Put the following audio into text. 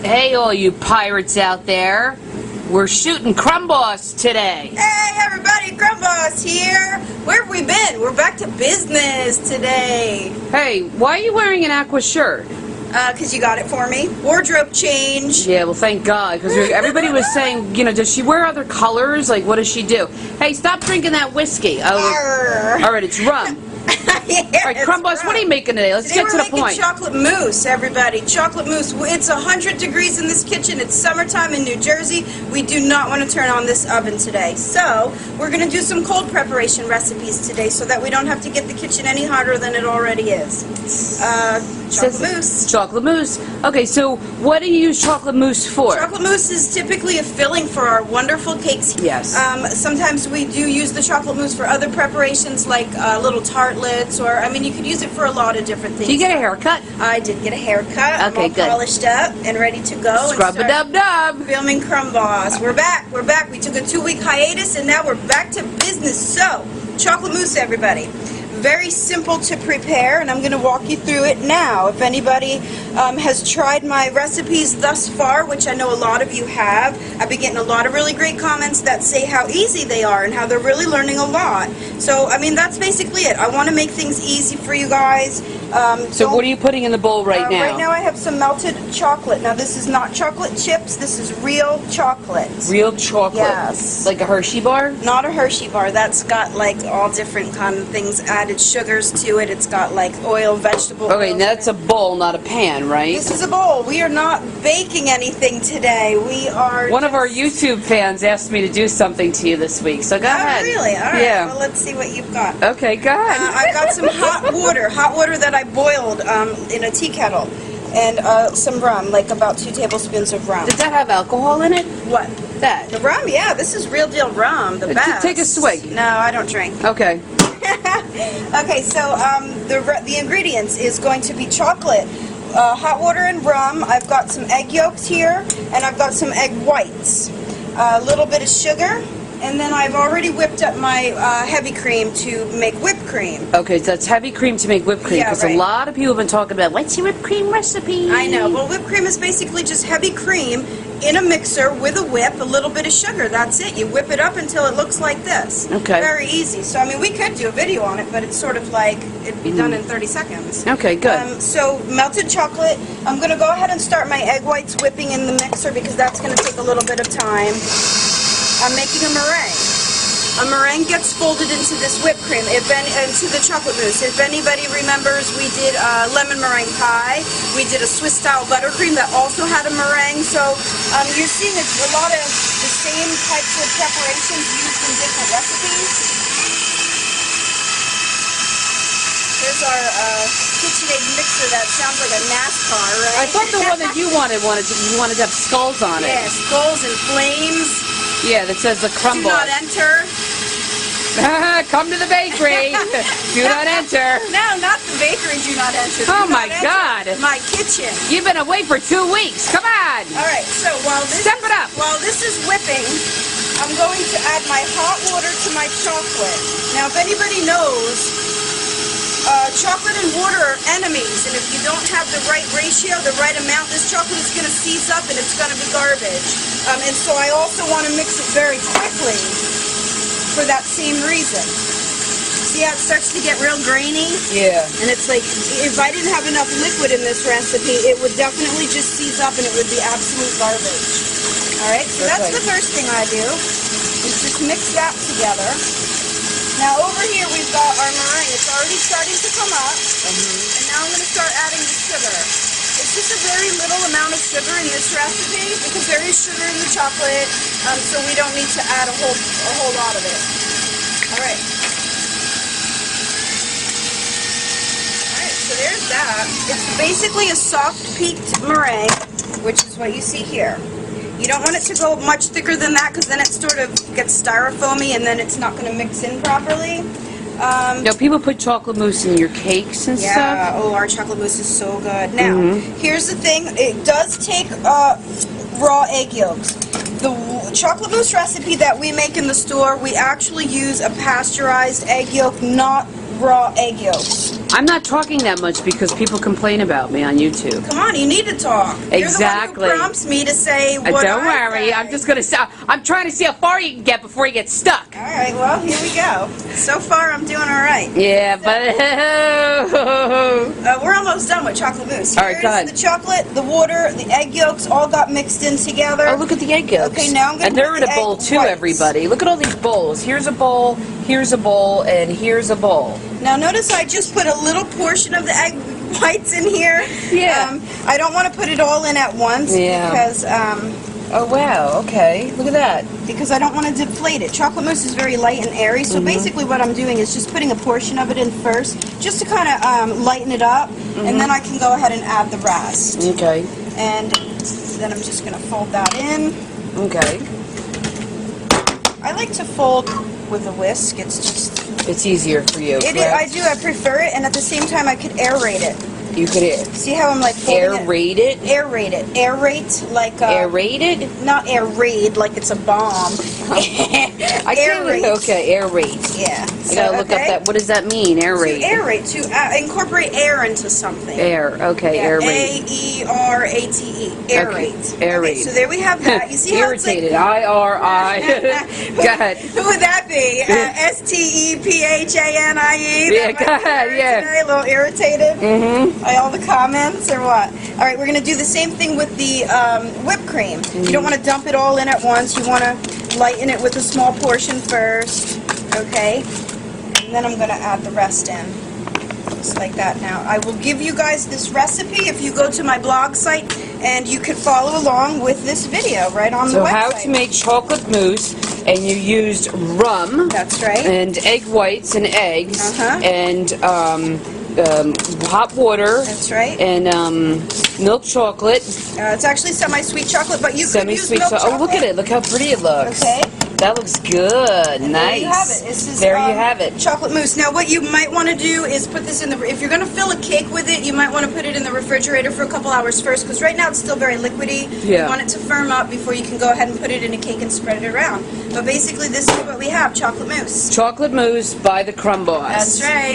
Hey, all you pirates out there. We're shooting Crumb Boss today. Hey, everybody, Crumb Boss here. Where have we been? We're back to business today. Hey, why are you wearing an aqua shirt? Because you got it for me. Wardrobe change. Yeah, well, thank God, because everybody was saying, you know, does she wear other colors? Like, what does she do? Hey, stop drinking that whiskey. Oh, all right, it's rum. Yeah, all right, Crumb Boss, what are you making today? Let's get to the point. We're making chocolate mousse, everybody. Chocolate mousse. It's 100 degrees in this kitchen. It's summertime in New Jersey. We do not want to turn on this oven today. So we're going to do some cold preparation recipes today so that we don't have to get the kitchen any hotter than it already is. Chocolate mousse. Chocolate mousse. Okay, so what do you use chocolate mousse for? Chocolate mousse is typically a filling for our wonderful cakes. Yes. Sometimes we do use the chocolate mousse for other preparations like little tartlets, or I mean, you could use it for a lot of different things. Did you get a haircut? I did get a haircut. Okay, I'm all good. polished up and ready to go. Scrub-a-dub-dub. Filming Crumb Boss. We're back. We're back. We took a 2-week hiatus and now we're back to business. So, chocolate mousse, everybody. Very simple to prepare, and I'm going to walk you through it now. If anybody has tried my recipes thus far, which I know a lot of you have, I've been getting a lot of really great comments that say how easy they are and how they're really learning a lot. So, I mean, that's basically it. I want to make things easy for you guys. So what are you putting in the bowl right now? Right now I have some melted chocolate. Now this is not chocolate chips, this is real chocolate. Real chocolate? Yes. Like a Hershey bar? Not a Hershey bar. That's got like all different kind of things, added sugars to it. It's got like oil, vegetable Okay, oil. that's a bowl, not a pan, right? This is a bowl. We are not baking anything today. We are One of our YouTube fans asked me to do something to you this week, so go ahead. Oh, really? All right. Yeah. Well, let's see what you've got. Okay, go ahead. I've got some hot water that I boiled in a tea kettle, and some rum, like about 2 tablespoons of rum. Does that have alcohol in it? What? That. The rum? Yeah, this is real deal rum, the best. Take a swig. No, I don't drink. Okay. Okay, so the ingredients is going to be chocolate, hot water and rum. I've got some egg yolks here, and I've got some egg whites, a little bit of sugar, and then I've already whipped up my heavy cream to make whipped cream. Okay, so that's heavy cream to make whipped cream, because right. a lot of people have been talking about, what's your whipped cream recipe? I know. Well, whipped cream is basically just heavy cream in a mixer with a whip, a little bit of sugar. That's it. You whip it up until it looks like this. Okay. Very easy. So, I mean, we could do a video on it, but it's sort of like it'd be done in 30 seconds. Okay, good. So, melted chocolate. I'm going to go ahead and start my egg whites whipping in the mixer because that's going to take a little bit of time. I'm making a meringue. A meringue gets folded into this whipped cream, into the chocolate mousse. If anybody remembers, we did a lemon meringue pie. We did a Swiss-style buttercream that also had a meringue. So you're seeing a lot of the same types of preparations used in different recipes. Here's our KitchenAid mixer that sounds like a NASCAR, right? I thought the one that you wanted to have skulls on it. Yeah, skulls and flames. Yeah, that says the Crumb Do Boss. not enter. Come to the bakery. Do not enter. No, not the bakery. Do not enter. Oh my God! My kitchen. You've been away for 2 weeks. Come on. All right. So while this Step it up. While this is whipping, I'm going to add my hot water to my chocolate. Now, if anybody knows, chocolate and water are enemies, and if you don't have the right ratio, the right amount, this chocolate is going to seize up and it's going to be garbage. And so I also want to mix it very quickly for that same reason. See how it starts to get real grainy? Yeah. And it's like, if I didn't have enough liquid in this recipe, it would definitely just seize up and it would be absolute garbage. Alright, so that's the first thing I do, is just mix that together. Now over here we've got our meringue. It's already starting to come up. And now I'm going to start adding the sugar. It's just a very little amount of sugar in this recipe because there is sugar in the chocolate, so we don't need to add a whole lot of it. Alright. Alright, so there's that. It's basically a soft peaked meringue, which is what you see here. You don't want it to go much thicker than that because then it sort of gets styrofoamy and then it's not going to mix in properly. Now, people put chocolate mousse in your cakes and stuff. Yeah, oh, our chocolate mousse is so good. Now, here's the thing. It does take raw egg yolks. The chocolate mousse recipe that we make in the store, we actually use a pasteurized egg yolk, not raw egg yolks. I'm not talking that much because people complain about me on YouTube. Come on, you need to talk. Exactly. You're the one who prompts me to say what Don't I worry, say. I'm just gonna. I'm trying to see how far you can get before you get stuck. All right, well, here we go. So far, I'm doing all right. Yeah, but we're almost done with chocolate mousse. All right, go ahead. Here's the chocolate, the water, the egg yolks all got mixed in together. Oh, look at the egg yolks. Okay, now I'm gonna and they're put in the a bowl egg too, whites. everybody. Look at all these bowls. Here's a bowl, and here's a bowl. Now notice I just put a little portion of the egg whites in here. Yeah. I don't want to put it all in at once because oh wow, okay. Look at that. because I don't want to deflate it. Chocolate mousse is very light and airy, so basically what I'm doing is just putting a portion of it in first, just to kind of lighten it up, and then I can go ahead and add the rest. Okay. And then I'm just going to fold that in. Okay. I like to fold with a whisk. It's easier for you. I do. I prefer it, and at the same time, I could aerate it. You could See how I'm like folding aerate it? Aerate it. Aerate like aerated? Not aerate like it's a bomb. I can't. Okay, aerate. Yeah. I gotta look up that. What does that mean? Aerate. To aerate, to incorporate air into something. Air. Okay, Yeah, aerate. A-E-R-A-T-E. Aerate. Okay, aerate. Okay, so there we have that. You see how Irritated. it's like... I-R-I. Go ahead. Who would that be? S-T-E-P-H-A-N-I-E? Yeah, go ahead, yeah. Today, a little irritated Mm-hmm. by all the comments, or what? All right, we're going to do the same thing with the whipped cream. You don't want to dump it all in at once. You want to lighten it with a small portion first, okay? And then I'm going to add the rest in. Just like that. Now, I will give you guys this recipe if you go to my blog site, and you can follow along with this video right on the website. So how to make chocolate mousse, and you used rum. That's right. And egg whites and eggs. And hot water. That's right. And milk chocolate. It's actually semi-sweet chocolate, but you could use milk chocolate. Oh, look at it. Look how pretty it looks. Okay. That looks good. And nice. there you have it. This is, there you have it. Chocolate mousse. Now, what you might want to do is put this in the... If you're going to fill a cake with it, you might want to put it in the refrigerator for a couple hours first, because right now it's still very liquidy. Yeah. You want it to firm up before you can go ahead and put it in a cake and spread it around. But basically, this is what we have, chocolate mousse. Chocolate mousse by the Crumb Boss. That's right.